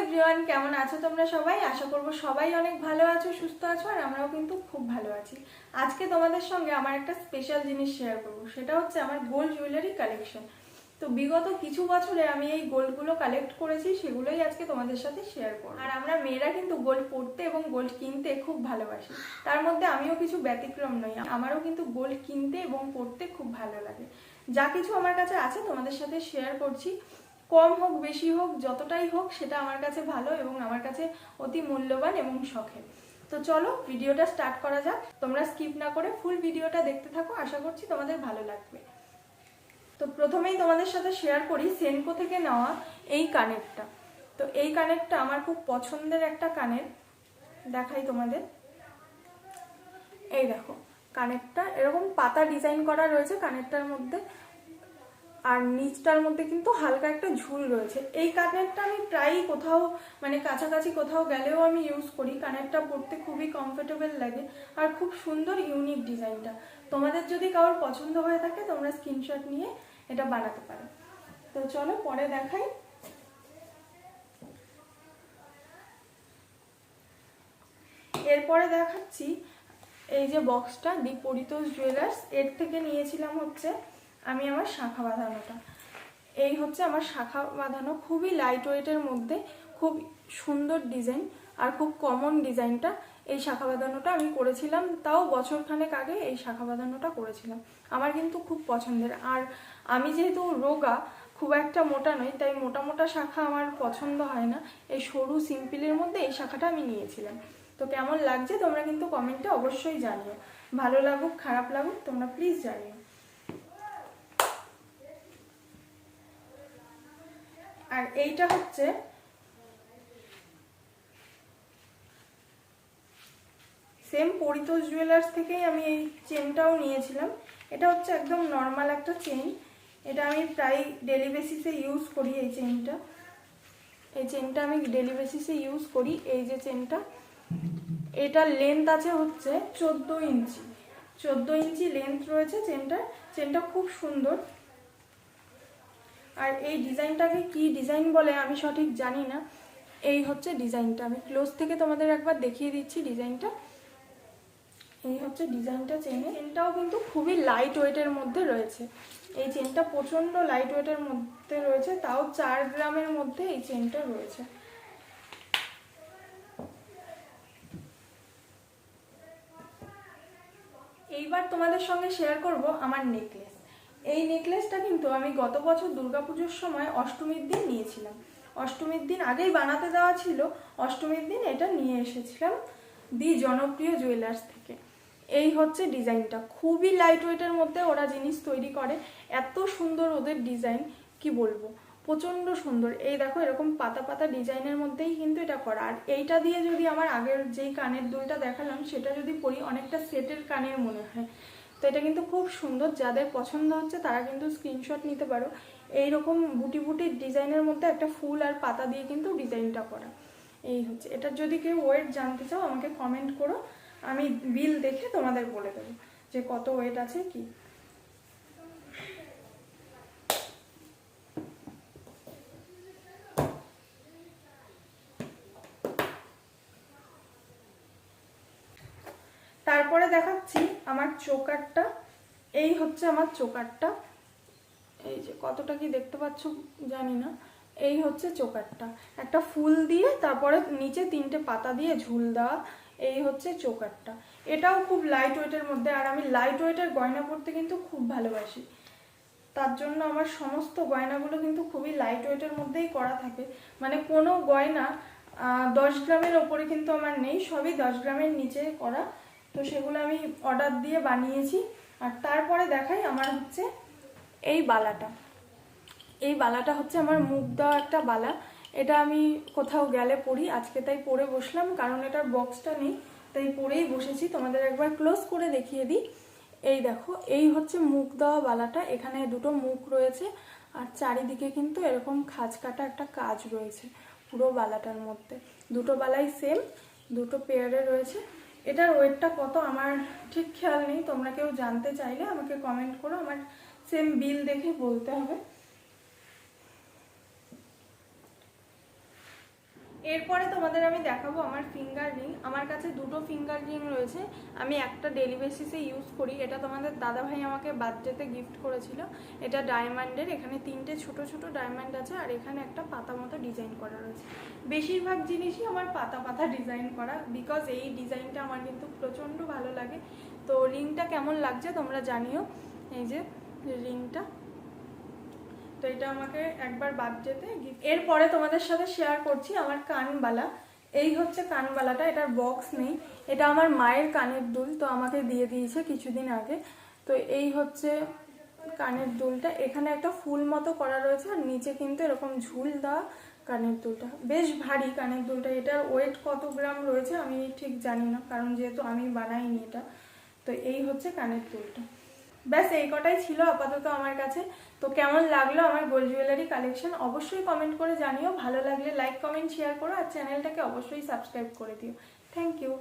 Everyone, কেমন আছো তোমরা সবাই? আশা করব সবাই অনেক ভালো আছো, সুস্থ আছো, আর আমরাও কিন্তু খুব ভালো আছি। আজকে তোমাদের সঙ্গে আমার একটা স্পেশাল জিনিস শেয়ার করব, সেটা হচ্ছে আমার গোল্ড জুয়েলারি কালেকশন। তো বিগত কিছু বছরে আমি এই গোল্ডগুলো কালেক্ট করেছি, সেগুলোই আজকে তোমাদের সাথে শেয়ার করব। আর আমরা মেয়েরা কিন্তু গোল্ড পরতে এবং গোল্ড কিনতে খুব ভালোবাসি, তার মধ্যে আমিও কিছু ব্যতিক্রম নই। আমারও কিন্তু গোল্ড কিনতে এবং পরতে খুব ভালো লাগে। যা কিছু আমার কাছে আছে তোমাদের সাথে শেয়ার করছি, কম হোক বেশি হোক যতটাই হোক সেটা আমার কাছে ভালো এবং আমার কাছে অতি মূল্যবান এবং শখের। তো চলো ভিডিওটা স্টার্ট করা যাক। তোমরা স্কিপ না করে ফুল ভিডিওটা দেখতে থাকো, আশা করছি তোমাদের ভালো লাগবে। তো প্রথমেই তোমাদের সাথে শেয়ার করি সেনকো থেকে নেওয়া এই কানেরটা। তো এই কানেরটা আমার খুব পছন্দের একটা কানের, দেখাই তোমাদের। এই দেখো কানেরটা এরকম পাতা ডিজাইন করা রয়েছে কানেরটার মধ্যে, আর নিচটার মধ্যে কিন্তু হালকা একটা ঝুল রয়েছে। এই কানেরটা আমি প্রায়ই কোথাও মানে কাছাকাছি কোথাও গেলেও আমি ইউজ করি। কানেরটা পরতে খুবই কমফোর্টেবল লাগে আর খুব সুন্দর ইউনিক ডিজাইনটা। তোমাদের যদি কারোর পছন্দ হয়ে থাকে তোমরা স্ক্রিনশট নিয়ে এটা বানাতে পারো। তো চলো পরে দেখাই। এরপরে দেখাচ্ছি এই যে বক্সটা, দি পরিতোষ জুয়েলার্স, এর থেকে নিয়েছিলাম হচ্ছে আমি আমার শাঁখা বাঁধানোটা। এই হচ্ছে আমার শাঁখা বাঁধানো, খুবই লাইট ওয়েটের মধ্যে খুব সুন্দর ডিজাইন আর খুব কমন ডিজাইনটা। এই শাঁখা বাঁধানোটা আমি করেছিলাম, তাও বছরখানেক আগে এই শাঁখা বাঁধানোটা করেছিলাম। আমার কিন্তু খুব পছন্দের, আর আমি যেহেতু রোগা, খুব একটা মোটা নই, তাই মোটা মোটা শাঁখা আমার পছন্দ হয় না। এই সরু সিম্পলের মধ্যে এই শাঁখাটা আমি নিয়েছিলাম। তো কেমন লাগছে তোমরা কিন্তু কমেন্টে অবশ্যই জানিও, ভালো লাগুক খারাপ লাগুক তোমরা প্লিজ জানিও। আর এইটা হচ্ছে সেম পরিতোষ জুয়েলার্স থেকেই আমি এই চেনটাও নিয়েছিলাম। এটা হচ্ছে একদম নর্মাল একটা চেন, এটা আমি প্রায় ডেলি বেসিসে ইউজ করি। এই চেনটা আমি ডেলি বেসিসে ইউজ করি। এই যে চেনটা, এটার লেন্থ আছে হচ্ছে 14 ইঞ্চি। 14 ইঞ্চি লেন্থ রয়েছে চেনটা খুব সুন্দর। আর এই ডিজাইনটাকে কি ডিজাইন বলে আমি সঠিক জানি না। এই হচ্ছে ডিজাইনটা, আমি ক্লোজ থেকে তোমাদের একবার দেখিয়ে দিচ্ছি ডিজাইনটা। এই হচ্ছে ডিজাইনটা চেনটাও কিন্তু খুবই লাইট ওয়েটের মধ্যে রয়েছে। এই চেনটা প্রচন্ড লাইট ওয়েটের মধ্যে রয়েছে, তাও 4 গ্রামের মধ্যে এই চেনটা রয়েছে। এইবার তোমাদের সঙ্গে শেয়ার করব আমার নেকলেস। এই নেকলেসটা কিন্তু আমি গত বছর দুর্গাপুজোর সময় অষ্টমীর দিন নিয়েছিলাম। অষ্টমীর দিন আগেই বানাতে দেওয়া ছিল, অষ্টমীর দিন এটা নিয়ে এসেছিলাম দি জনপ্রিয় জুয়েলার্স থেকে। এই হচ্ছে ডিজাইনটা, খুবই লাইট ওয়েটের মধ্যে ওরা জিনিস তৈরি করে। এত সুন্দর ওদের ডিজাইন, কি বলবো, প্রচন্ড সুন্দর। এই দেখো এরকম পাতা পাতা ডিজাইনের মধ্যেই কিন্তু এটা করা। আর এইটা দিয়ে যদি আমার আগের যেই কানের দুলটা দেখালাম সেটা যদি পরি, অনেকটা সেটের কানের মনে হয়। তো এটা কিন্তু খুব সুন্দর, যাদের পছন্দ হচ্ছে তারা কিন্তু স্ক্রিনশট নিতে পারো। এইরকম বুটি বুটির ডিজাইনের মধ্যে একটা ফুল আর পাতা দিয়ে কিন্তু ডিজাইনটা করা। এই হচ্ছে এটার, যদি কেউ ওয়েট জানতে চাও আমাকে কমেন্ট করো, আমি বিল দেখে তোমাদের বলে দেবো যে কত ওয়েট আছে কি। তারপরে দেখাচ্ছি আমার চোকারটা। এই হচ্ছে আমার চোকারটা, এই যে কতটা কি দেখতে পাচ্ছ জানি না। এই হচ্ছে চোকারটা, একটা ফুল দিয়ে তারপরে নিচে 3টে পাতা দিয়ে ঝুল দেওয়া। এই হচ্ছে চোকারটা, এটাও খুব লাইট ওয়েটের মধ্যে। আর আমি লাইট ওয়েটের গয়না পরতে কিন্তু খুব ভালোবাসি, তার জন্য আমার সমস্ত গয়নাগুলো কিন্তু খুবই লাইট ওয়েটের মধ্যেই করা থাকে। মানে কোনো গয়না 10 গ্রামের ওপরে কিন্তু আমার নেই, সবই 10 গ্রামের নিচে করা। তো সেগুলো আমি অর্ডার দিয়ে বানিয়েছি। আর তারপরে দেখাই আমার হচ্ছে এই বালাটা। এই বালাটা হচ্ছে আমার মুখ দেওয়া একটা বালা। এটা আমি কোথাও গেলে পরি, আজকে তাই পরে বসলাম, কারণ এটার বক্সটা নেই তাই পরেই বসেছি। তোমাদের একবার ক্লোজ করে দেখিয়ে দিই। এই দেখো এই হচ্ছে মুখ দেওয়া বালাটা, এখানে 2টো মুখ রয়েছে আর চারিদিকে কিন্তু এরকম খাঁজ কাটা একটা কাজ রয়েছে পুরো বালাটার মধ্যে। 2টো বালাই সেম, 2টো পেয়ারে রয়েছে। এটার ওয়েটটা কত আমার ঠিক খেয়াল নেই, তোমরা কেউ জানতে চাইলে আমাকে কমেন্ট করো, আমার সেম বিল দেখে বলতে হবে। এরপরে তোমাদের আমি দেখাবো আমার ফিঙ্গার রিং। আমার কাছে দুটো ফিঙ্গার রিং রয়েছে, আমি একটা ডেলি বেসিসে ইউজ করি। এটা তোমাদের দাদাভাই আমাকে বার্থডেতে গিফট করেছিল। এটা ডায়মন্ডের, এখানে 3টে ছোট ছোট ডায়মন্ড আছে, আর এখানে একটা পাতা মতো ডিজাইন করা রয়েছে। বেশিরভাগ জিনিসই আমার পাতা পাতা ডিজাইন করা, বিকজ এই ডিজাইনটা আমার কিন্তু প্রচণ্ড ভালো লাগে। তো রিংটা কেমন লাগছে তোমরা জানিও। এই যে রিংটা, তো এটা আমাকে একবার বার্থডেতে গিফট। এরপরে তোমাদের সাথে শেয়ার করছি আমার কানবালা। এই হচ্ছে কানবালাটা, এটার বক্স নেই, এটা আমার মায়ের কানের দুল, তো আমাকে দিয়ে দিয়েছে কিছুদিন আগে। তো এই হচ্ছে কানের দুলটা, এখানে একটা ফুল মতো করা রয়েছে, আর নিচে কিন্তু এরকম ঝুল দেওয়া কানের দুলটা। বেশ ভারী কানের দুলটা, এটার ওয়েট কত গ্রাম রয়েছে আমি ঠিক জানি না, কারণ যেহেতু আমি বানাইনি এটা। তো এই হচ্ছে কানের দুলটা। ব্যাস এই কটাই ছিল আপাতত আমার কাছে। তো কেমন লাগলো আমার গোল্ড জুয়েলারি কালেকশন অবশ্যই কমেন্ট করে জানিও। ভালো লাগলে লাইক কমেন্ট শেয়ার করো, আর চ্যানেলটাকে অবশ্যই সাবস্ক্রাইব করে দিও। Thank you.